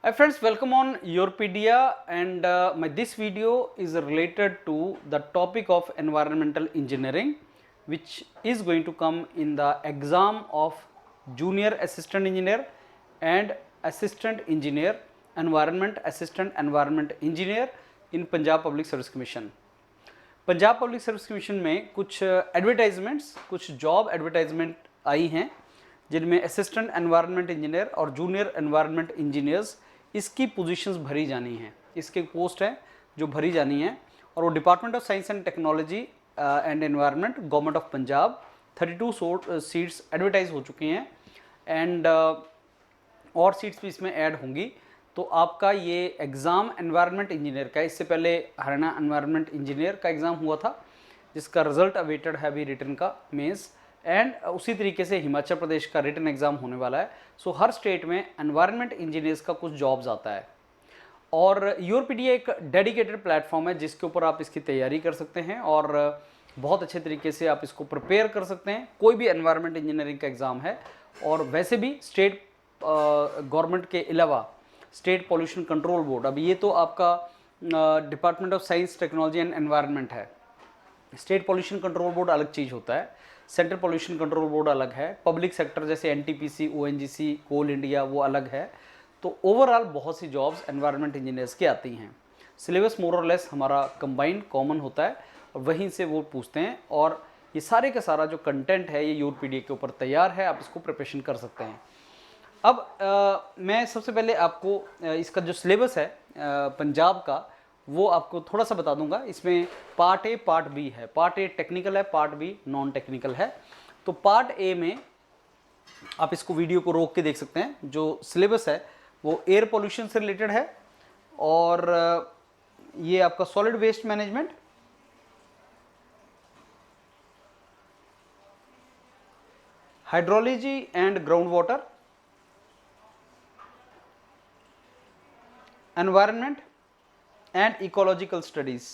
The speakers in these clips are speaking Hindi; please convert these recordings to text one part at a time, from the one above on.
Hi friends, welcome on Yourpedia, and this video is related to the topic of environmental engineering, which is going to come in the exam of junior assistant engineer and assistant engineer, environment assistant environment engineer in Punjab Public Service Commission. Punjab public service commission में कुछ एडवर्टाइजमेंट्स, कुछ जॉब एडवर्टाइजमेंट आई हैं जिनमें असिस्टेंट एनवायरनमेंट इंजीनियर और जूनियर एनवायरनमेंट इंजीनियर्स इसकी पोजीशंस भरी जानी हैं। इसके पोस्ट हैं जो भरी जानी हैं और वो department of science and technology and environment, government of Punjab. 32 seats advertise हो चुकी हैं एंड और सीट्स भी इसमें ऐड होंगी। तो आपका ये एग्ज़ाम एनवायरनमेंट इंजीनियर का, इससे पहले हरियाणा एनवायरनमेंट इंजीनियर का एग्ज़ाम हुआ था जिसका रिजल्ट अवेटेड है अभी रिटन का मेंस, एंड उसी तरीके से हिमाचल प्रदेश का रिटन एग्ज़ाम होने वाला है। सो हर स्टेट में एनवायरनमेंट इंजीनियर्स का कुछ जॉब्स आता है और योरपीडिया एक डेडिकेटेड प्लेटफॉर्म है जिसके ऊपर आप इसकी तैयारी कर सकते हैं और बहुत अच्छे तरीके से आप इसको प्रिपेयर कर सकते हैं। कोई भी एनवायरनमेंट इंजीनियरिंग का एग्ज़ाम है और वैसे भी स्टेट गवर्नमेंट के अलावा स्टेट पॉल्यूशन कंट्रोल बोर्ड, अब ये तो आपका department of science technology and environment है। स्टेट पॉल्यूशन कंट्रोल बोर्ड अलग चीज़ होता है, सेंट्रल पॉल्यूशन कंट्रोल बोर्ड अलग है, पब्लिक सेक्टर जैसे एनटीपीसी, ओएनजीसी, कोल इंडिया वो अलग है। तो ओवरऑल बहुत सी जॉब्स एनवायरनमेंट इंजीनियर्स की आती हैं। सिलेबस मोर और लेस हमारा कंबाइंड कॉमन होता है और वहीं से वो पूछते हैं और ये सारे का सारा जो कंटेंट है ये योरपीडिया के ऊपर तैयार है, आप इसको प्रिपरेशन कर सकते हैं। अब मैं सबसे पहले आपको इसका जो सिलेबस है पंजाब का वो आपको थोड़ा सा बता दूंगा। इसमें पार्ट ए, पार्ट बी है। पार्ट ए टेक्निकल है, पार्ट बी नॉन टेक्निकल है। तो पार्ट ए में आप इसको वीडियो को रोक के देख सकते हैं। जो सिलेबस है वो एयर पोल्यूशन से रिलेटेड है और ये आपका solid waste management, hydrology and ground water, environment and ecological studies।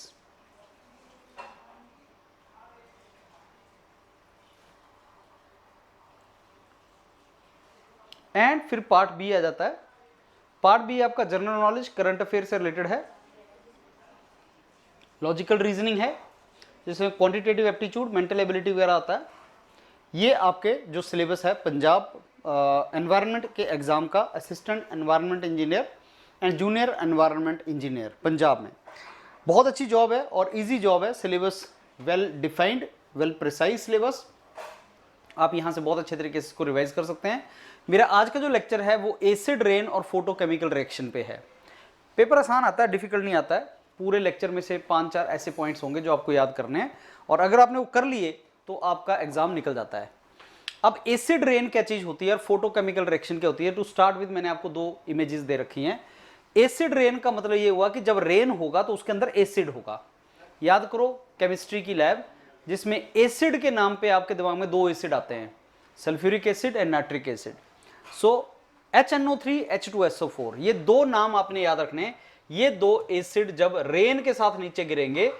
And फिर पार्ट बी आ जाता है। पार्ट बी आपका जनरल नॉलेज, करंट अफेयर से रिलेटेड है, लॉजिकल रीजनिंग है जिसमें क्वांटिटेटिव एप्टीट्यूड, मेंटल एबिलिटी वगैरह आता है। ये आपके जो सिलेबस है पंजाब एनवायरनमेंट के एग्जाम का assistant environment engineer and junior environment engineer Punjab में। बहुत अच्छी जॉब है और इजी जॉब है। Syllabus well defined, well precise syllabus. आप यहाँ से बहुत अच्छे तरीके से इसको रिवाइज कर सकते हैं। मेरा आज का जो लेक्चर है वो एसिड रेन और फोटोकेमिकल रिएक्शन पे है। पेपर आसान आता है, डिफिकल्ट नहीं आता है। पूरे लेक्चर में से 5-4 ऐसे पॉइंट्स होंगे जो आपको याद करने हैं और अगर आपने वो कर लिए तो आपका एग्जाम निकल जाता है। अब एसिड रेन क्या चीज़ होती है और फोटोकेमिकल रिएक्शन क्या होती है? टू स्टार्ट विद मैंने आपको 2 इमेजेस दे रखी हैं। एसिड रेन का मतलब ये हुआ कि जब रेन होगा तो उसके अंदर एसिड होगा। याद करो केमिस्ट्री की लैब जिसमें एसिड के नाम पे आपके दिमाग में 2 एसिड आते हैं, sulphuric acid and nitric acid. So HNO3, H2SO4, ये 2 नाम आपने याद रखने हैं। ये 2 एसिड जब रेन के साथ नीचे गिरेंगे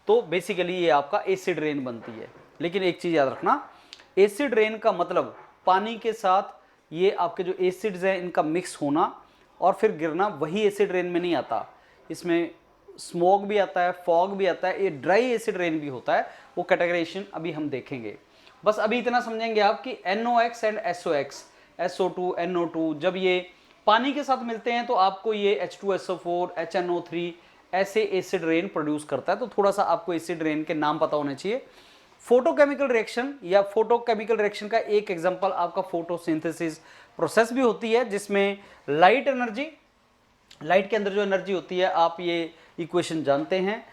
तो बेसिकली ये आपका एसिड रेन बनती है। लेकिन एक चीज याद रखना, एसिड रेन का मतलब पानी के साथ ये आपके जो एसिड्स हैं इनका मिक्स होना और फिर गिरना, वही एसिड रेन में नहीं आता। इसमें स्मोक भी आता है, फॉग भी आता है, ये ड्राई एसिड रेन भी होता है। वो कैटेगराइजेशन अभी हम देखेंगे। बस अभी इतना समझेंगे आप कि NOx and SOx, SO2, NO2 जब ये पानी के साथ मिलते हैं तो आपको ये H2SO4, HNO3 ऐसे एसिड रेन प्रोड्यूस करता है। तो थोड़ा सा आपको एसिड रेन के नाम पता होने चाहिए। फोटोकेमिकल रिएक्शन या फोटोकेमिकल रिएक्शन का एक एग्जांपल आपका फोटोसिंथेसिस प्रोसेस भी होती है जिसमें लाइट एनर्जी, लाइट के अंदर जो एनर्जी होती है आप ये इक्वेशन जानते हैं,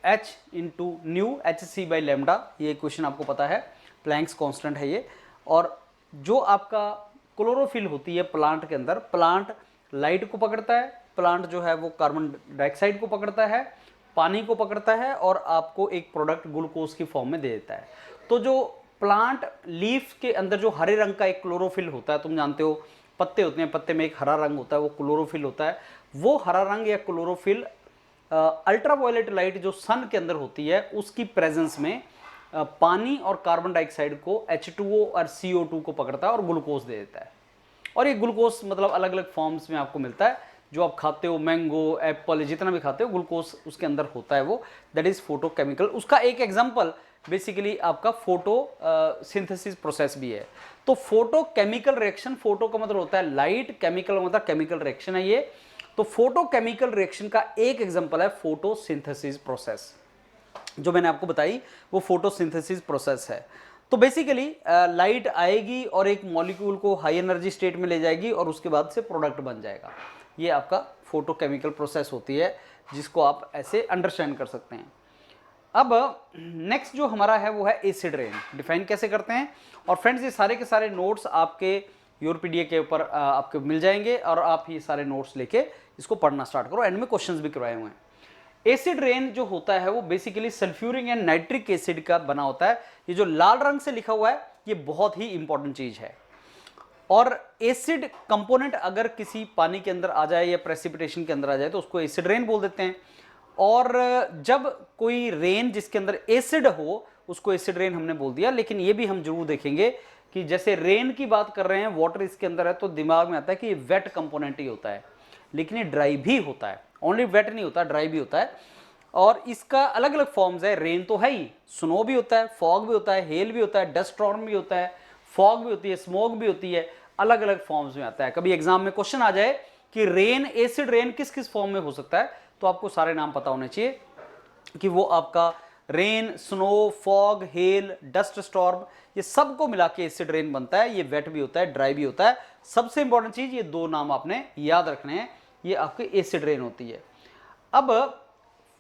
H इंटू न्यू HC/λ, ये इक्वेशन आपको पता है, प्लैंक्स कांस्टेंट है ये। और जो आपका क्लोरोफिल होती है प्लांट के अंदर, प्लांट लाइट को पकड़ता है, प्लांट जो है वो कार्बन डाइऑक्साइड को पकड़ता है, पानी को पकड़ता है और आपको एक प्रोडक्ट ग्लूकोज की फॉर्म में दे देता है। तो जो प्लांट लीफ के अंदर जो हरे रंग का एक क्लोरोफिल होता है, तुम जानते हो पत्ते होते हैं, पत्ते में एक हरा रंग होता है, वो क्लोरोफिल होता है। वो हरा रंग या क्लोरोफिल अल्ट्रावायलेट लाइट जो सन के अंदर होती है उसकी प्रेजेंस में पानी और कार्बन डाइऑक्साइड को H2O और CO2 को पकड़ता है और ग्लूकोज दे देता है। और ये ग्लूकोज मतलब अलग अलग फॉर्म्स में आपको मिलता है, जो आप खाते हो, मैंगो, एप्पल, जितना भी खाते हो ग्लूकोज उसके अंदर होता है, वो दैट इज फोटोकेमिकल। उसका एक एग्जांपल बेसिकली आपका फोटो सिंथेसिस प्रोसेस भी है। तो फोटोकेमिकल रिएक्शन, फोटो का मतलब होता है लाइट, केमिकल मतलब केमिकल रिएक्शन है ये। तो फोटोकेमिकल रिएक्शन का एक एग्जांपल है फोटोसिंथेसिस प्रोसेस, जो मैंने आपको बताई वो फोटोसिंथेसिस प्रोसेस है। तो बेसिकली लाइट आएगी और एक मॉलिक्यूल को हाई एनर्जी स्टेट में ले जाएगी और उसके बाद से प्रोडक्ट बन जाएगा। ये आपका फोटोकेमिकल प्रोसेस होती है, जिसको आप ऐसे अंडरस्टैंड कर सकते हैं। अब नेक्स्ट जो हमारा है वो है एसिड रेन। डिफाइन कैसे करते हैं? और फ्रेंड्स ये सारे के सारे नोट्स आपके यूरोपीडिया के ऊपर आपको मिल जाएंगे और आप ये सारे नोट्स लेके इसको पढ़ना स्टार्ट करो। एंड में क्वेश्चंस भी करवाए हुए हैं। एसिड रेन जो होता है वो basically sulphuric and nitric acid का बना होता है। ये जो लाल रंग से लिखा हुआ है ये बहुत ही इंपॉर्टेंट चीज है। और एसिड कंपोनेंट अगर किसी पानी के अंदर आ जाए या प्रेसिपिटेशन के अंदर आ जाए तो उसको एसिड रेन बोल देते हैं। और जब कोई रेन जिसके अंदर एसिड हो उसको एसिड रेन हमने बोल दिया। लेकिन ये भी हम जरूर देखेंगे कि जैसे रेन की बात कर रहे हैं, वाटर इसके अंदर है, तो दिमाग में आता है कि ये वेट कंपोनेंट ही होता है, लेकिन ये ड्राई भी होता है। ओनली वेट नहीं होता, ड्राई भी होता है। और इसका अलग अलग फॉर्म्स है। रेन तो है ही, स्नो भी होता है, फॉग भी होता है, हेल भी होता है, डस्ट स्टॉर्म भी होता है, फॉग भी होती है, स्मोक भी होती है, अलग अलग फॉर्म्स में आता है। कभी एग्जाम में क्वेश्चन आ जाए कि रेन, एसिड रेन किस किस फॉर्म में हो सकता है, तो आपको सारे नाम पता होने चाहिए कि वो आपका rain, snow, fog, hello, dust storm, ये सब को मिला के एसिड रेन बनता है। ये वेट भी होता है, ड्राई भी होता है। सबसे इंपॉर्टेंट चीज ये दो नाम आपने याद रखने हैं, ये आपकी एसिड रेन होती है। अब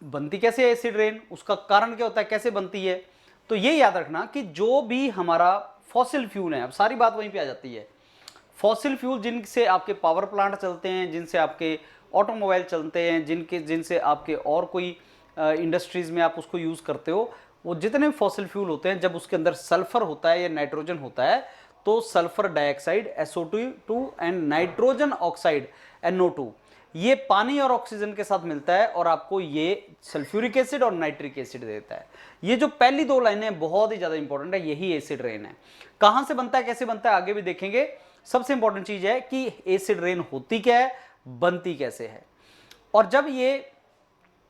बनती कैसे है एसिड रेन, उसका कारण क्या होता है, कैसे बनती है? तो ये याद रखना कि जो भी हमारा फॉसिल फ्यूल है, अब सारी बात वहीं पे आ जाती है। फॉसिल फ्यूल जिनसे आपके पावर प्लांट चलते हैं, जिनसे आपके ऑटोमोबाइल चलते हैं, जिनसे आपके और कोई इंडस्ट्रीज में आप उसको यूज करते हो, वो जितने फॉसिल फ्यूल होते हैं, जब उसके अंदर सल्फर होता है या नाइट्रोजन होता है तो sulphur dioxide SO2 and nitrogen oxide NO2 ये पानी और ऑक्सीजन के साथ मिलता है और आपको ये सल्फ्यूरिक एसिड और नाइट्रिक एसिड देता है। ये जो पहली दो लाइनें बहुत ही ज्यादा इंपॉर्टेंट है, यही एसिड रेन है। कहां से बनता है, कैसे बनता है, आगे भी देखेंगे। सबसे इंपॉर्टेंट चीज है कि एसिड रेन होती क्या है, बनती कैसे है। और जब ये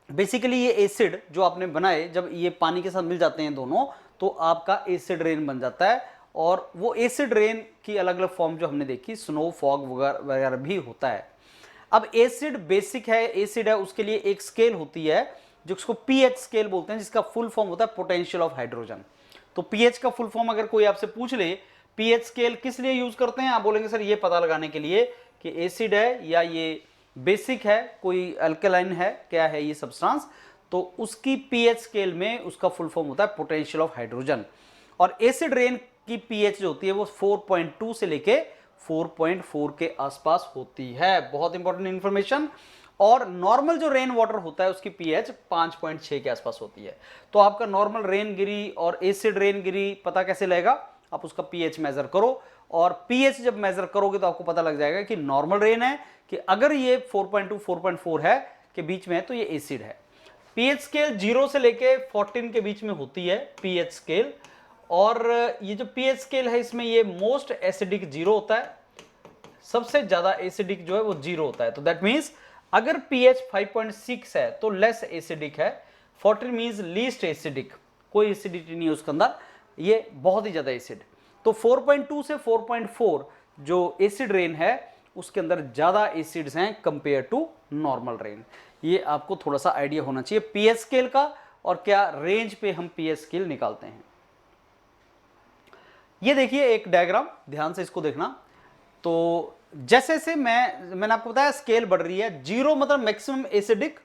बेसिकली ये एसिड जो आपने बनाए, जब ये पानी के साथ मिल जाते हैं दोनों, तो आपका एसिड रेन बन जाता है। और वो एसिड रेन की अलग अलग फॉर्म जो हमने देखी, स्नो, फॉग वगैरह भी होता है। अब एसिड बेसिक है, एसिड है, उसके लिए एक स्केल होती है जिसको पीएच स्केल बोलते हैं, जिसका फुल फॉर्म होता है पोटेंशियल ऑफ हाइड्रोजन। तो पीएच का फुल फॉर्म अगर कोई आपसे पूछ ले, पीएच स्केल किस लिए यूज करते हैं, आप बोलेंगे सर ये पता लगाने के लिए कि एसिड है या ये बेसिक है, कोई अल्कलाइन है, क्या है ये सब्सटेंस। तो उसकी पीएच स्केल में उसका फुल फॉर्म होता है पोटेंशियल ऑफ हाइड्रोजन। और एसिड रेन की पीएच जो होती है वो 4.2 से लेके 4.4 के आसपास होती है। बहुत इंपॉर्टेंट इंफॉर्मेशन। और नॉर्मल जो रेन वाटर होता है उसकी पीएच 5.6 के आसपास होती है। तो आपका नॉर्मल रेन गिरी और एसिड रेन गिरी पता कैसे लगेगा, आप उसका पीएच मेजर करो। और पीएच जब मेजर करोगे तो आपको पता लग जाएगा कि नॉर्मल रेन है, कि अगर ये 4.2 4.4 है के बीच में है तो ये एसिड है। पीएच स्केल 0 से लेके 14 के बीच में होती है पीएच स्केल। और ये जो पीएच स्केल है इसमें ये मोस्ट एसिडिक 0 होता है, सबसे ज्यादा एसिडिक जो है वो 0 होता है। तो दैट मींस अगर पीएच 5.6 है तो लेस एसिडिक है, 14 मींस लीस्ट एसिडिक, कोई एसिडिटी नहीं है उसके अंदर, ये बहुत ही ज्यादा एसिड। तो 4.2 से 4.4 जो एसिड रेन है उसके अंदर ज्यादा एसिड्स हैं कंपेयर टू नॉर्मल रेन। ये आपको थोड़ा सा आइडिया होना चाहिए पीएच स्केल का और क्या रेंज पे हम पीएच स्केल निकालते हैं। ये देखिए एक डायग्राम, ध्यान से इसको देखना। तो जैसे जैसे मैंने आपको बताया स्केल बढ़ रही है, 0 मतलब maximum acidic,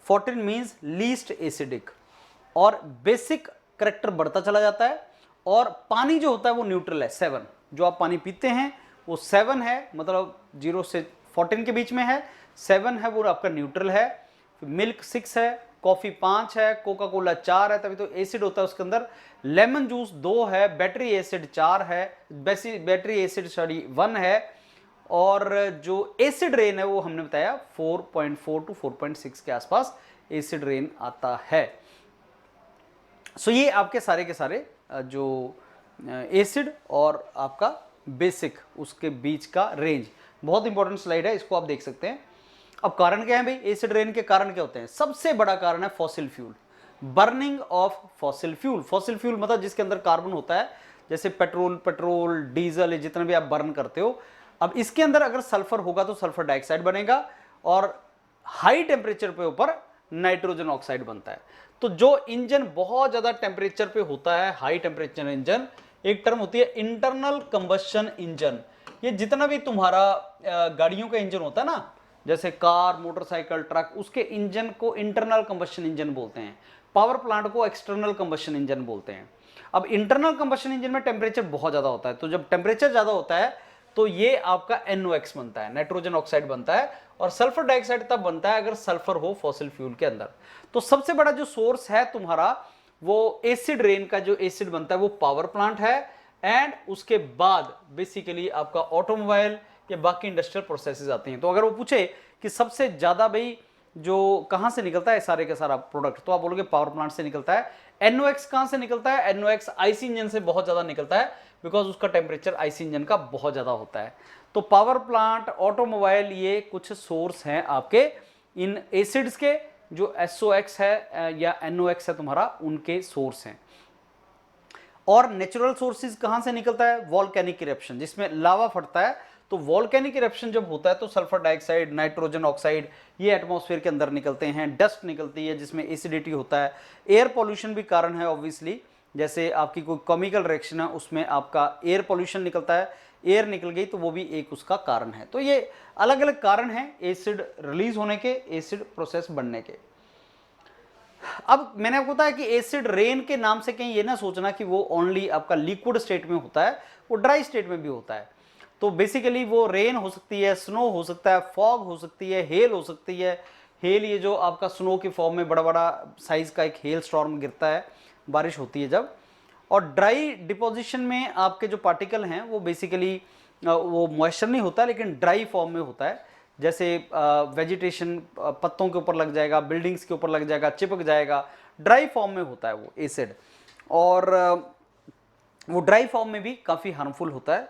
14 means least acidic, और बेसिक करेक्टर बढ़ता चला जाता है। और पानी जो होता है वो न्यूट्रल है, 7 जो आप पानी पीते हैं वो 7 है, मतलब 0 से 14 के बीच में है, 7 है वो आपका न्यूट्रल है। मिल्क 6 है, कॉफी 5 है, कोका कोला 4 है, तभी तो एसिड होता है उसके अंदर। लेमन जूस 2 है, बैटरी एसिड 4 है, बैटरी एसिड 1 है। और जो एसिड रेन है वो हमने बताया 4.4 टू 4.6 के आसपास एसिड रेन आता है। सो ये आपके सारे के सारे जो एसिड और आपका बेसिक उसके बीच का रेंज। बहुत इंपॉर्टेंट स्लाइड है, इसको आप देख सकते हैं। अब कारण क्या है भाई, एसिड रेन के कारण क्या होते हैं? सबसे बड़ा कारण है fossil fuel, burning of fossil fuel. Fossil fuel मतलब जिसके अंदर कार्बन होता है, जैसे पेट्रोल, डीजल, जितना भी आप बर्न करते हो। अब इसके अंदर अगर सल्फर होगा तो सल्फर डाइऑक्साइड बनेगा, और हाई टेम्परेचर पे ऊपर नाइट्रोजन ऑक्साइड बनता है। तो जो इंजन बहुत ज्यादा टेम्परेचर पे होता है, हाई टेम्परेचर इंजन, एक टर्म होती है इंटरनल कंबशन इंजन। ये जितना भी तुम्हारा गाड़ियों का इंजन होता है ना, जैसे कार, मोटरसाइकिल, ट्रक, उसके इंजन को इंटरनल कंबशन इंजन बोलते हैं। पावर प्लांट को एक्सटर्नल कंबशन इंजन बोलते हैं। अब इंटरनल कंबशन इंजन में टेम्परेचर बहुत ज्यादा होता है, तो जब टेम्परेचर ज्यादा होता है तो ये आपका NOx बनता है, नाइट्रोजन ऑक्साइड बनता है, और सल्फर डाइऑक्साइड तब बनता है अगर सल्फर हो फॉसिल फ्यूल के अंदर। तो सबसे बड़ा जो सोर्स है तुम्हारा वो एसिड रेन का, जो एसिड बनता है वो पावर प्लांट है, एंड उसके बाद बेसिकली आपका ऑटोमोबाइल या बाकी इंडस्ट्रियल प्रोसेसेस आती हैं। तो अगर वो पूछे कि सबसे ज्यादा भाई जो कहां से निकलता है सारे का सारा प्रोडक्ट, तो आप बोलोगे पावर प्लांट से निकलता है। NOx कहां से निकलता है? NOx आईसी इंजन से बहुत ज्यादा निकलता है, बिकॉज उसका टेम्परेचर आईसी इंजन का बहुत ज्यादा होता है। तो पावर प्लांट, ऑटोमोबाइल, ये कुछ सोर्स हैं आपके इन एसिड्स के। जो SOx है या NOx है तुम्हारा, उनके सोर्स हैं। और नेचुरल सोर्सेज कहां से निकलता है? वॉल्केनिक इरप्शन, जिसमें लावा फटता है। तो वॉल्केनिक इरप्शन जब होता है तो सल्फर डाइऑक्साइड, नाइट्रोजन ऑक्साइड, ये एटमॉस्फेयर के अंदर निकलते हैं। डस्ट निकलती है जिसमें एसिडिटी होता है। एयर पॉल्यूशन भी कारण है ऑब्वियसली, जैसे आपकी कोई केमिकल रिएक्शन है उसमें आपका एयर पॉल्यूशन निकलता है, एयर निकल गई तो वो भी एक उसका कारण है। तो ये अलग अलग कारण हैं एसिड रिलीज होने के, एसिड प्रोसेस बनने के। अब मैंने आपको बताया कि एसिड रेन के नाम से कहीं ये ना सोचना कि वो ओनली आपका लिक्विड स्टेट में होता है, वो ड्राई स्टेट में भी होता है। तो बेसिकली वो रेन हो सकती है, स्नो हो सकता है, फॉग हो सकती है, हेल हो सकती है। हेल, ये जो आपका स्नो की फॉर्म में बड़ा बड़ा साइज का एक हेल स्टॉर्म गिरता है, बारिश होती है जब। और ड्राई डिपोजिशन में आपके जो पार्टिकल हैं वो बेसिकली वो मॉइस्चर नहीं होता लेकिन ड्राई फॉर्म में होता है। जैसे वेजिटेशन पत्तों के ऊपर लग जाएगा, बिल्डिंग्स के ऊपर लग जाएगा, चिपक जाएगा, ड्राई फॉर्म में होता है वो एसिड। और वो ड्राई फॉर्म में भी काफ़ी हार्मफुल होता है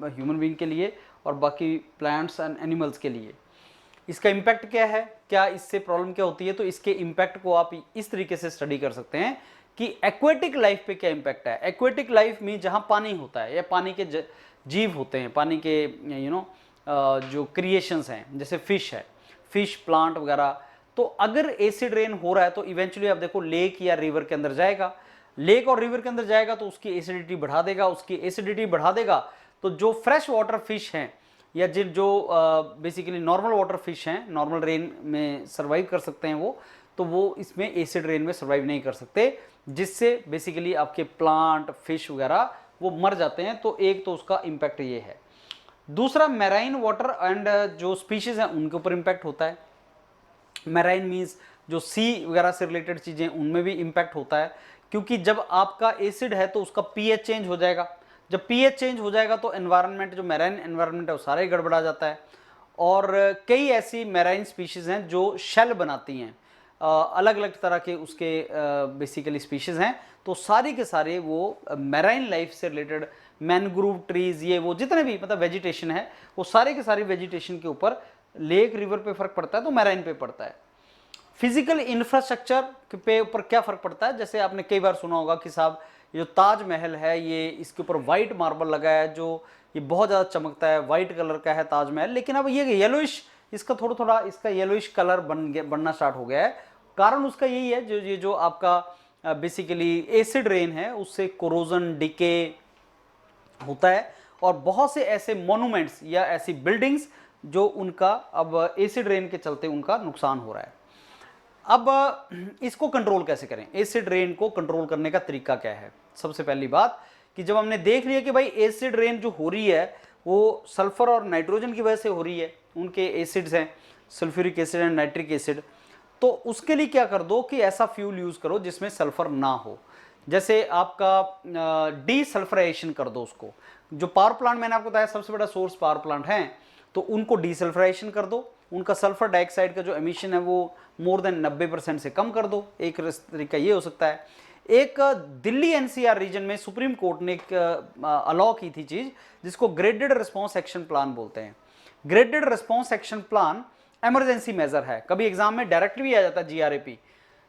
ह्यूमन बीइंग के लिए और बाकी प्लांट्स एंड एनिमल्स के लिए। इसका इम्पैक्ट क्या है, क्या इससे प्रॉब्लम क्या होती है? तो इसके इम्पैक्ट को आप इस तरीके से स्टडी कर सकते हैं कि एक्वेटिक लाइफ पे क्या इम्पैक्ट है। एक्वेटिक लाइफ में जहां पानी होता है या पानी के जीव होते हैं, पानी के जो क्रिएशंस हैं, जैसे फिश है, फिश, प्लांट वगैरह। तो अगर एसिड रेन हो रहा है तो इवेंचुअली आप देखो लेक या रिवर के अंदर जाएगा, लेक और रिवर के अंदर जाएगा तो उसकी एसिडिटी बढ़ा देगा, उसकी एसिडिटी बढ़ा देगा तो जो फ्रेश वाटर फिश हैं या जिन जो बेसिकली नॉर्मल वाटर फिश हैं, नॉर्मल रेन में सर्वाइव कर सकते हैं वो इसमें एसिड रेन में सर्वाइव नहीं कर सकते, जिससे बेसिकली आपके प्लांट, फिश वगैरह वो मर जाते हैं। तो एक तो उसका इम्पैक्ट ये है। दूसरा, मैराइन वाटर एंड जो स्पीशीज हैं उनके ऊपर इम्पैक्ट होता है। मैराइन मीन्स जो सी वगैरह से रिलेटेड चीज़ें, उनमें भी इम्पैक्ट होता है, क्योंकि जब आपका एसिड है तो उसका पीएच चेंज हो जाएगा। जब पीएच चेंज हो जाएगा तो एनवायरनमेंट, जो मैराइन एनवायरनमेंट है वो सारा ही गड़बड़ा जाता है। और कई ऐसी मैराइन स्पीशीज़ हैं जो शेल बनाती हैं, अलग अलग तरह के उसके बेसिकली स्पीशीज़ हैं। तो सारी के सारे वो मैराइन लाइफ से रिलेटेड मैनग्रूव ट्रीज, ये वो जितने भी मतलब वेजिटेशन है, वो सारे के सारे वेजिटेशन के ऊपर लेक, रिवर पे फर्क पड़ता है तो मैराइन पे पड़ता है। फिजिकल इंफ्रास्ट्रक्चर पे ऊपर क्या फर्क पड़ता है? जैसे आपने कई बार सुना होगा कि साहब ये जो ताजमहल है, ये इसके ऊपर वाइट मार्बल लगा है, जो ये बहुत ज़्यादा चमकता है, वाइट कलर का है ताजमहल, लेकिन अब ये येलोइश, इसका थोड़ा थोड़ा इसका येलोइश कलर बनना स्टार्ट हो गया है। कारण उसका यही है, ये जो आपका बेसिकली एसिड रेन है उससे कोरोजन, डिके होता है, और बहुत से ऐसे मोनूमेंट्स या ऐसी बिल्डिंग्स जो उनका अब एसिड रेन के चलते उनका नुकसान हो रहा है। अब इसको कंट्रोल कैसे करें? एसिड रेन को कंट्रोल करने का तरीका क्या है? सबसे पहली बात कि जब हमने देख लिया कि भाई एसिड रेन जो हो रही है वो सल्फर और नाइट्रोजन की वजह से हो रही है, उनके एसिड्स हैं sulphuric acid and nitric acid, तो उसके लिए क्या कर दो कि ऐसा फ्यूल यूज करो जिसमें सल्फर ना हो। जैसे आपका डीसल्फराइजेशन कर दो उसको। जो पावर प्लांट मैंने आपको बताया सबसे बड़ा सोर्स पावर प्लांट है, तो उनको डीसल्फराइजेशन कर दो, उनका सल्फर डाइऑक्साइड का जो एमिशन है वो मोर देन 90% से कम कर दो। एक तरीका ये हो सकता है। एक दिल्ली एनसीआर रीजन में सुप्रीम कोर्ट ने एक अलाउ की थी चीज जिसको ग्रेडेड रिस्पॉन्स एक्शन प्लान बोलते हैं। Graded response action plan emergency measure है, कभी एग्जाम में डायरेक्टली भी आ जाता है जीआरएपी।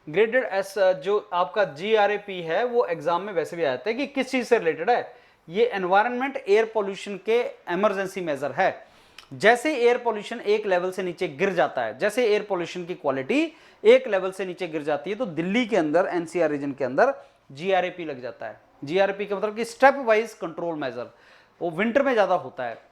ग्रेडेड एस जो आपका जीआरएपी है वो एग्जाम में वैसे भी आ जाता है कि किस चीज से रिलेटेड है, ये एनवायरनमेंट एयर पोल्यूशन के इमरजेंसी मेजर है। जैसे एयर पोल्यूशन एक लेवल से नीचे गिर जाता है, जैसे एयर पोल्यूशन की क्वालिटी एक लेवल से नीचे गिर जाती है, तो दिल्ली के अंदर एनसीआर रीजन के अंदर जीआरएपी लग जाता है। जीआरएपी का मतलब कि स्टेप वाइज कंट्रोल मेजर, वो विंटर में ज्यादा होता है।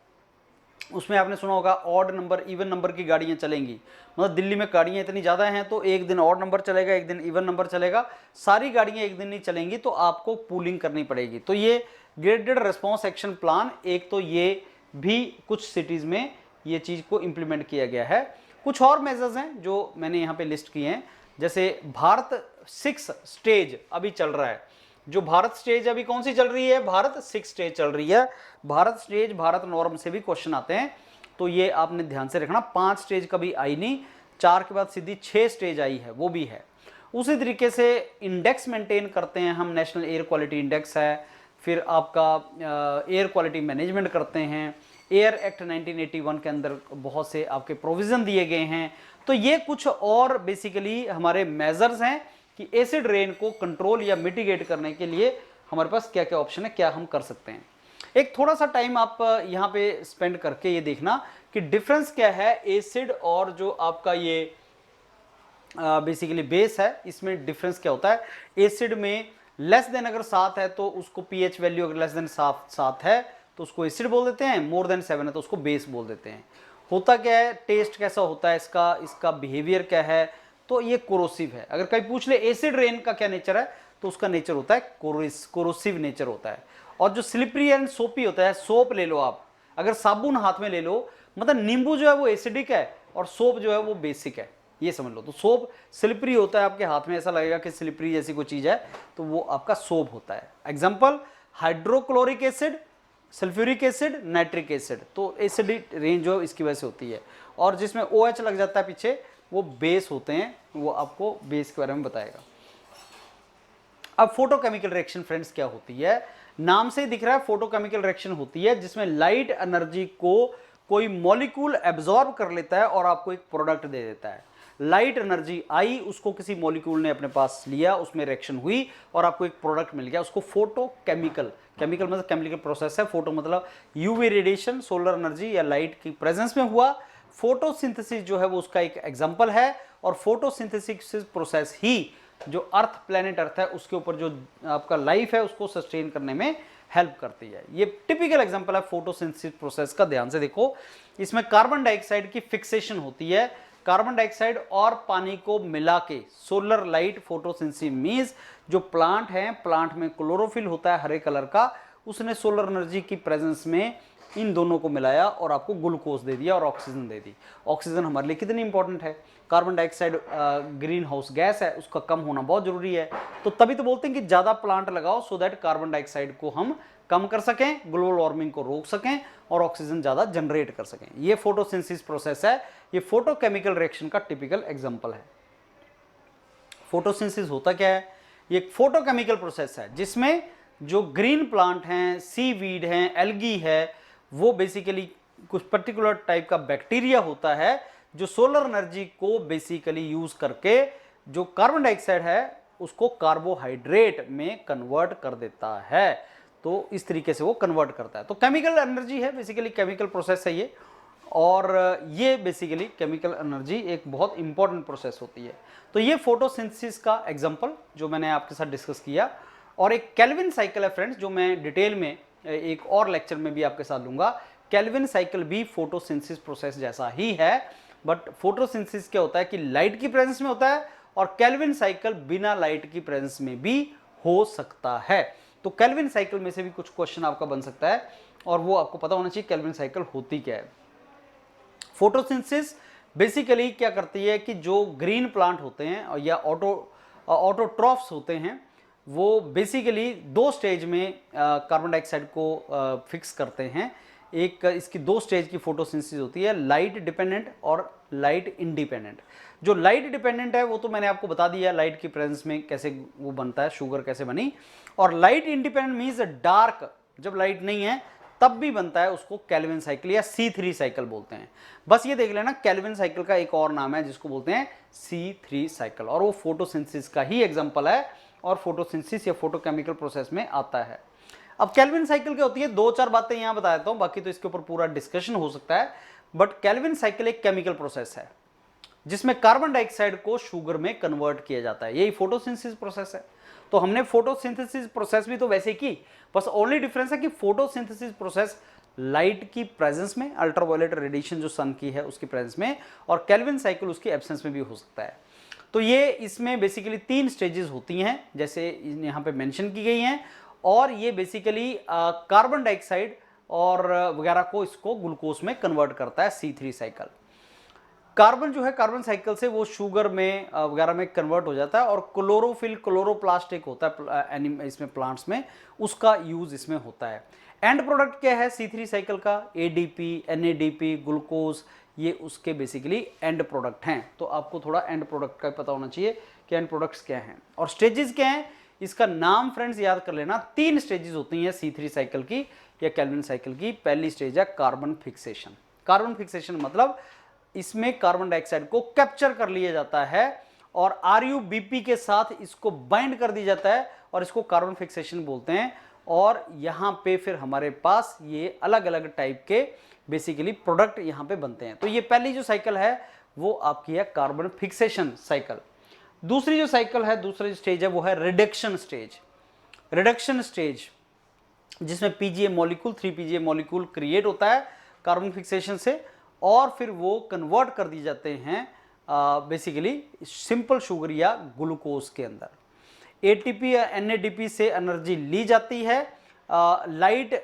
उसमें आपने सुना होगा ऑड नंबर इवन नंबर की गाड़ियां चलेंगी, मतलब दिल्ली में गाड़ियां इतनी ज्यादा हैं तो एक दिन ऑड नंबर चलेगा, एक दिन इवन नंबर चलेगा, सारी गाड़ियां एक दिन नहीं चलेंगी, तो आपको पूलिंग करनी पड़ेगी। तो ये ग्रेडेड रिस्पॉन्स एक्शन प्लान, एक तो ये भी कुछ सिटीज में ये चीज को इंप्लीमेंट किया गया है। कुछ और मेजर्स हैं जो मैंने यहाँ पे लिस्ट किए हैं, जैसे भारत 6 स्टेज अभी चल रहा है। जो भारत स्टेज अभी कौन सी चल रही है, भारत 6 स्टेज चल रही है। भारत स्टेज भारत नॉर्म से भी क्वेश्चन आते हैं, तो ये आपने ध्यान से रखना। 5 स्टेज कभी आई नहीं, 4 के बाद सीधी 6 स्टेज आई है, वो भी है। उसी तरीके से इंडेक्स मेंटेन करते हैं हम, नेशनल एयर क्वालिटी इंडेक्स है, फिर आपका एयर क्वालिटी मैनेजमेंट करते हैं। एयर एक्ट 1981 के अंदर बहुत से आपके प्रोविजन दिए गए हैं। तो ये कुछ और बेसिकली हमारे मेजर्स हैं कि एसिड रेन को कंट्रोल या मिटिगेट करने के लिए हमारे पास क्या क्या ऑप्शन है, क्या हम कर सकते हैं। एक थोड़ा सा टाइम आप यहाँ पे स्पेंड करके ये देखना कि डिफरेंस क्या है एसिड और जो आपका ये बेसिकली बेस है, इसमें डिफरेंस क्या होता है। एसिड में लेस देन अगर 7 है तो उसको पीएच वैल्यू अगर लेस देन 7 है तो उसको एसिड बोल देते हैं, मोर देन 7 है तो उसको बेस बोल देते हैं। होता क्या है, टेस्ट कैसा होता है इसका बिहेवियर क्या है, तो ये कोरोसिव है। अगर कहीं पूछ ले एसिड रेन का क्या नेचर है, तो उसका नेचर होता है कोरोसिव नेचर होता है। और जो स्लिपरी एंड सोपी होता है, सोप ले लो आप, अगर साबुन हाथ में ले लो, मतलब नींबू जो है वो एसिडिक है और सोप जो है वो बेसिक है, ये समझ लो। तो सोप स्लिपरी होता है, आपके हाथ में ऐसा लगेगा कि स्लिपरी जैसी कोई चीज है, तो वो आपका सोप होता है। Example hydrochloric acid, sulphuric acid, nitric acid, तो एसिडिक रेंज जो इसकी वजह से होती है। और जिसमें OH लग जाता है पीछे, वो बेस होते हैं, वो आपको बेस के बारे में बताएगा। अब फोटोकेमिकल रिएक्शन फ्रेंड्स क्या होती है, नाम से ही दिख रहा है फोटोकेमिकल रिएक्शन होती है जिसमें लाइट एनर्जी को कोई मॉलिक्यूल एब्जॉर्ब कर लेता है और आपको एक प्रोडक्ट दे देता है। लाइट एनर्जी आई, उसको किसी मॉलिक्यूल ने अपने पास लिया, उसमें रिएक्शन हुई और आपको एक प्रोडक्ट मिल गया, उसको फोटोकेमिकल, केमिकल मतलब केमिकल प्रोसेस है, फोटो मतलब यूवी रेडिएशन, सोलर एनर्जी या लाइट की प्रेजेंस में हुआ। फोटोसिंथेसिस जो है वो उसका एक एग्जांपल है, और फोटोसिंथेसिस प्रोसेस ही जो अर्थ, प्लेनेट अर्थ है, उसके ऊपर जो आपका लाइफ है उसको सस्टेन करने में हेल्प करती है। ये टिपिकल एग्जांपल है फोटोसिंथेसिस प्रोसेस का, ध्यान से देखो। इसमें कार्बन डाइऑक्साइड की फिक्सेशन होती है, कार्बन डाइऑक्साइड और पानी को मिला के सोलर लाइट फोटोसिंथेसिस मींस जो प्लांट है, प्लांट में क्लोरोफिल होता है हरे कलर का, उसने सोलर एनर्जी की प्रेजेंस में इन दोनों को मिलाया और आपको ग्लूकोज दे दिया और ऑक्सीजन दे दी। ऑक्सीजन हमारे लिए कितनी इंपॉर्टेंट है, carbon dioxide green house gas है, उसका कम होना बहुत जरूरी है। तो तभी तो बोलते हैं कि ज्यादा प्लांट लगाओ सो दैट कार्बन डाइऑक्साइड को हम कम कर सकें, ग्लोबल वार्मिंग को रोक सकें और ऑक्सीजन ज्यादा जनरेट कर सकें। ये फोटोसिंथेसिस प्रोसेस है, ये फोटोकेमिकल रिएक्शन का टिपिकल एग्जांपल है। फोटोसिंथेसिस होता क्या है, ये एक फोटोकेमिकल प्रोसेस है जिसमें जो ग्रीन प्लांट हैं, सीवीड हैं, एल्गी है, वो बेसिकली कुछ पर्टिकुलर टाइप का बैक्टीरिया होता है जो सोलर एनर्जी को बेसिकली यूज करके जो कार्बन डाइऑक्साइड है उसको कार्बोहाइड्रेट में कन्वर्ट कर देता है। तो इस तरीके से वो कन्वर्ट करता है। तो केमिकल एनर्जी है, बेसिकली केमिकल प्रोसेस है ये, और ये बेसिकली केमिकल एनर्जी एक बहुत इंपॉर्टेंट प्रोसेस होती है। तो ये फोटोसिंथेसिस का एग्जांपल जो मैंने आपके साथ डिस्कस किया। और एक केल्विन साइकिल है फ्रेंड्स, जो मैं डिटेल में एक और लेक्चर में भी आपके साथ लूंगा। केल्विन साइकिल भी फोटोसिंथेसिस प्रोसेस जैसा ही है, बट फोटोसिंथेसिस क्या होता है कि लाइट की प्रेजेंस में होता है, और केल्विन साइकिल बिना लाइट की प्रेजेंस में भी हो सकता है। तो केल्विन साइकिल में से भी कुछ क्वेश्चन आपका बन सकता है, और वो आपको पता होना चाहिए केल्विन साइकिल होती क्या है। फोटोसिंथेसिस बेसिकली क्या करती है कि जो ग्रीन प्लांट होते हैं या ऑटोट्रॉफ्स होते हैं, वो बेसिकली 2 स्टेज में कार्बन डाइऑक्साइड को फिक्स करते हैं। एक इसकी दो स्टेज की फोटोसिंथेसिस होती है, लाइट डिपेंडेंट और लाइट इंडिपेंडेंट। जो लाइट डिपेंडेंट है वो तो मैंने आपको बता दिया, लाइट की प्रेजेंस में कैसे वो बनता है, शुगर कैसे बनी। और लाइट इंडिपेंडेंट मीन्स डार्क, जब लाइट नहीं है तब भी बनता है, उसको केल्विन साइकिल या C3 साइकिल बोलते हैं। बस ये देख लेना, केल्विन साइकिल का एक और नाम है जिसको बोलते हैं C3 साइकिल, और वो फोटोसिंथेसिस का ही एग्जांपल है और फोटोसिंथेसिस या फोटोकेमिकल प्रोसेस में आता है। अब केल्विन साइकिल क्या होती है, दो चार बातें यहां बता देता हूं, बाकी तो इसके ऊपर पूरा डिस्कशन हो सकता है। बट केल्विन साइकिल एक केमिकल प्रोसेस है जिसमें कार्बन डाइऑक्साइड को शुगर में कन्वर्ट किया जाता है, यही फोटोसिंथेसिस प्रोसेस है। तो हमने फोटोसिंथेसिस प्रोसेस भी तो वैसे की, बस ओनली डिफरेंस है कि फोटोसिंथेसिस प्रोसेस लाइट की प्रेजेंस में, अल्ट्रावायलेट रेडिएशन जो सन की है उसकी प्रेजेंस में, और केल्विन साइकिल उसकी एब्सेंस में भी हो सकता है। तो ये इसमें बेसिकली 3 स्टेजेस होती हैं जैसे यहाँ पे मेंशन की गई हैं, और ये बेसिकली कार्बन डाइऑक्साइड और वगैरह को इसको ग्लूकोज में कन्वर्ट करता है, C3 साइकिल। कार्बन जो है कार्बन साइकिल से वो शुगर में वगैरह में कन्वर्ट हो जाता है, और क्लोरोफिल क्लोरोप्लास्ट एक होता है इसमें प्लांट्स में, उसका यूज इसमें होता है। एंड प्रोडक्ट क्या है C3 साइकिल का, ADP, NADP, ग्लूकोज, ये उसके बेसिकली एंड प्रोडक्ट हैं। तो आपको थोड़ा एंड प्रोडक्ट का पता होना चाहिए कि एंड प्रोडक्ट्स क्या हैं और स्टेजेस क्या हैं। इसका नाम फ्रेंड्स याद कर लेना, 3 स्टेजेस होती हैं C3 साइकिल की या केल्विन साइकिल की। पहली स्टेज है कार्बन फिक्सेशन। कार्बन फिक्सेशन मतलब इसमें कार्बन डाइऑक्साइड को कैप्चर कर लिया जाता है और RuBp के साथ इसको बाइंड कर दिया जाता है और इसको कार्बन फिक्सेशन बोलते हैं। और यहां पे फिर हमारे पास ये अलग अलग टाइप के बेसिकली प्रोडक्ट यहां पे बनते हैं। तो ये पहली जो साइकिल है वो आपकी है कार्बन फिक्सेशन साइकिल। दूसरी जो साइकिल है, दूसरी स्टेज है वो है रिडक्शन स्टेज। रिडक्शन स्टेज जिसमें PGA molecule, 3 PGA molecule create होता है कार्बन फिक्सेशन से, और फिर वो कन्वर्ट कर दिए जाते हैं बेसिकली सिंपल शुगर या ग्लूकोज के अंदर। ATP या NADP से एनर्जी ली जाती है light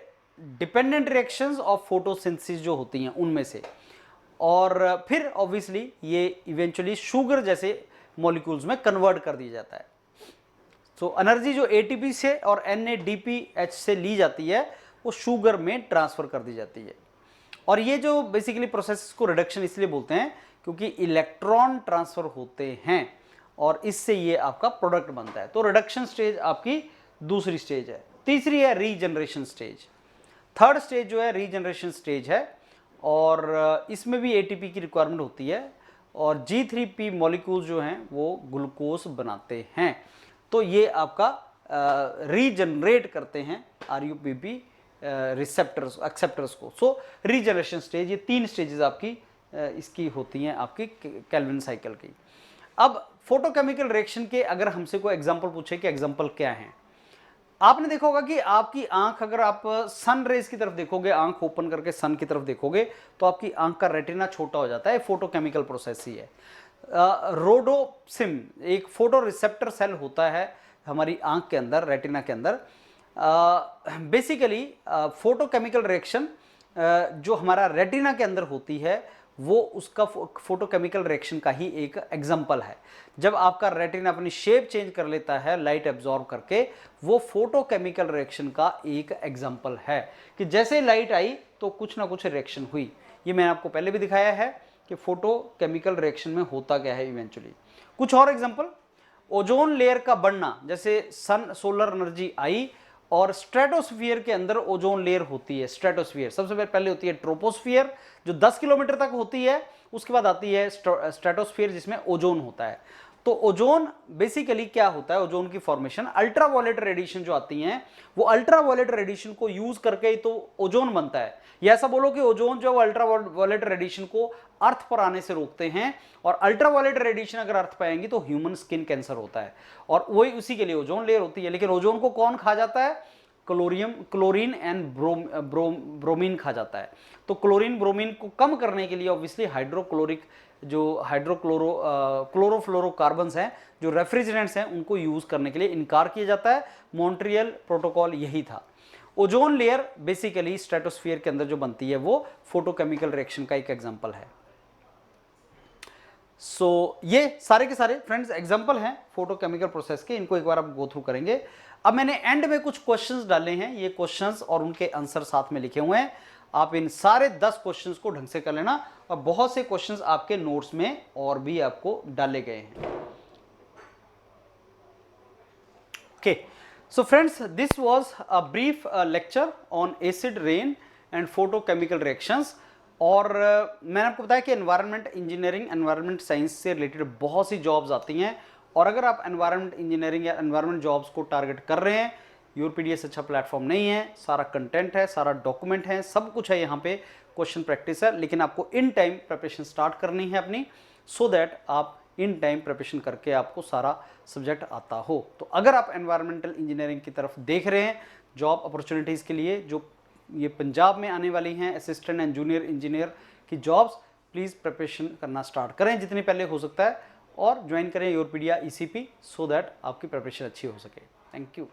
dependent reactions of photosynthesis जो होती हैं उनमें से, और फिर ऑब्वियसली ये इवेंचुअली शुगर जैसे मॉलिक्यूल्स में कन्वर्ट कर दिया जाता है। तो एनर्जी जो ATP से और NADPH से ली जाती है वो शुगर में ट्रांसफर कर दी जाती है। और ये जो बेसिकली प्रोसेस को रिडक्शन इसलिए बोलते हैं क्योंकि इलेक्ट्रॉन ट्रांसफर होते हैं और इससे ये आपका प्रोडक्ट बनता है। तो रिडक्शन स्टेज आपकी दूसरी स्टेज है। तीसरी है रीजनरेशन स्टेज। थर्ड स्टेज जो है रीजनरेशन स्टेज है, और इसमें भी ATP की रिक्वायरमेंट होती है और G3P मॉलिक्यूल जो हैं वो ग्लूकोज बनाते हैं। तो ये आपका रीजनरेट करते हैं RuBp रिसेप्टर्स एक्सेप्टर्स को। सो रीजनरेशन स्टेज, ये 3 स्टेजेस आपकी इसकी होती हैं आपकी केल्विन साइकिल की। अब फोटोकेमिकल रिएक्शन के अगर हमसे कोई एग्जांपल पूछे कि एग्जांपल क्या है, आपने देखा होगा कि आपकी आंख, अगर आप सन रेज की तरफ देखोगे, आंख ओपन करके सन की तरफ देखोगे तो आपकी आंख का रेटिना छोटा हो जाता है, फोटोकेमिकल प्रोसेस ही है। रोडोप्सिन एक फोटो रिसेप्टर सेल होता है हमारी आंख के अंदर, रेटिना के अंदर। बेसिकली फोटोकेमिकल रिएक्शन जो हमारा रेटिना के अंदर होती है वो उसका फोटोकेमिकल रिएक्शन का ही एक एग्जांपल है। जब आपका रेटिना अपनी शेप चेंज कर लेता है लाइट एब्जॉर्ब करके, वो फोटोकेमिकल रिएक्शन का एक एग्जांपल है कि जैसे लाइट आई तो कुछ ना कुछ रिएक्शन हुई। ये मैंने आपको पहले भी दिखाया है कि फोटोकेमिकल रिएक्शन में होता क्या है इवेंचुअली। कुछ और एग्जांपल, ओजोन लेयर का बढ़ना, जैसे सन सोलर एनर्जी आई और स्ट्रेटोस्फियर के अंदर ओजोन लेयर होती है। स्ट्रेटोस्फियर सबसे पहले होती है ट्रोपोस्फियर जो 10 किलोमीटर तक होती है, उसके बाद आती है स्ट्रेटोस्फियर जिसमें ओजोन होता है। तो ओजोन बेसिकली क्या होता है, ओजोन की फॉर्मेशन अल्ट्रावायलेट रेडिएशन जो आती हैं वो अल्ट्रावायलेट रेडिएशन को यूज करके ही तो ओजोन बनता है। या ऐसा बोलो कि ओजोन जो है अल्ट्रावायलेट रेडिएशन को अर्थ पर आने से रोकते हैं, और अल्ट्रावायलेट रेडिएशन अगर अर्थ पर आएंगी तो ह्यूमन स्किन कैंसर होता है, और वही उसी के लिए ओजोन लेयर होती है। लेकिन ओजोन को कौन खा जाता है, क्लोरीन एंड ब्रोमीन खा जाता है। तो क्लोरीन ब्रोमीन को कम करने के लिए ऑब्वियसली हाइड्रोक्लोरिक जो क्लोरोफ्लोरोकार्बन्स हैं जो रेफ्रिजरेंट्स हैं उनको यूज करने के लिए इनकार किया जाता है। मॉन्ट्रियल प्रोटोकॉल यही था। ओजोन लेयर बेसिकली स्ट्रेटोस्फियर के अंदर जो बनती है वो फोटोकेमिकल रिएक्शन का एक एग्जांपल है। सो ये सारे के सारे फ्रेंड्स एग्जांपल हैं फोटोकेमिकल प्रोसेस के, इनको एक बार आप गो थ्रू करेंगे। अब मैंने एंड में कुछ क्वेश्चंस डाले हैं, ये क्वेश्चंस और उनके आंसर साथ में लिखे हुए हैं। आप इन सारे 10 क्वेश्चंस को ढंग से कर लेना, और बहुत से क्वेश्चंस आपके नोट्स में और भी आपको डाले गए हैं। Okay, so friends, this was a brief lecture on acid rain and photochemical reactions. और मैंने आपको बताया कि एनवायरनमेंट इंजीनियरिंग, एनवायरनमेंट साइंस से रिलेटेड बहुत सी जॉब्स आती हैं, और अगर आप एनवायरनमेंट इंजीनियरिंग या एनवायरनमेंट जॉब्स को टारगेट कर रहे हैं, योरपीडीएस अच्छा प्लेटफॉर्म नहीं है। सारा कंटेंट है, सारा डॉक्यूमेंट है, सब कुछ है यहाँ पे, क्वेश्चन प्रैक्टिस है, लेकिन आपको इन टाइम प्रिपरेशन स्टार्ट करनी है अपनी, सो दैट आप इन टाइम प्रिपरेशन करके आपको सारा सब्जेक्ट आता हो। तो अगर आप एनवायरमेंटल इंजीनियरिंग की तरफ देख रहे हैं जॉब अपॉर्चुनिटीज़ के लिए, जो ये पंजाब में आने वाली हैं असिस्टेंट एंड जूनियर इंजीनियर की जॉब्स, प्लीज़ प्रिपरेशन करना स्टार्ट करें जितनी पहले हो सकता है, और ज्वाइन करें योरपीडिया ईसीपी, सो दैट आपकी प्रिपरेशन अच्छी हो सके। Thank you.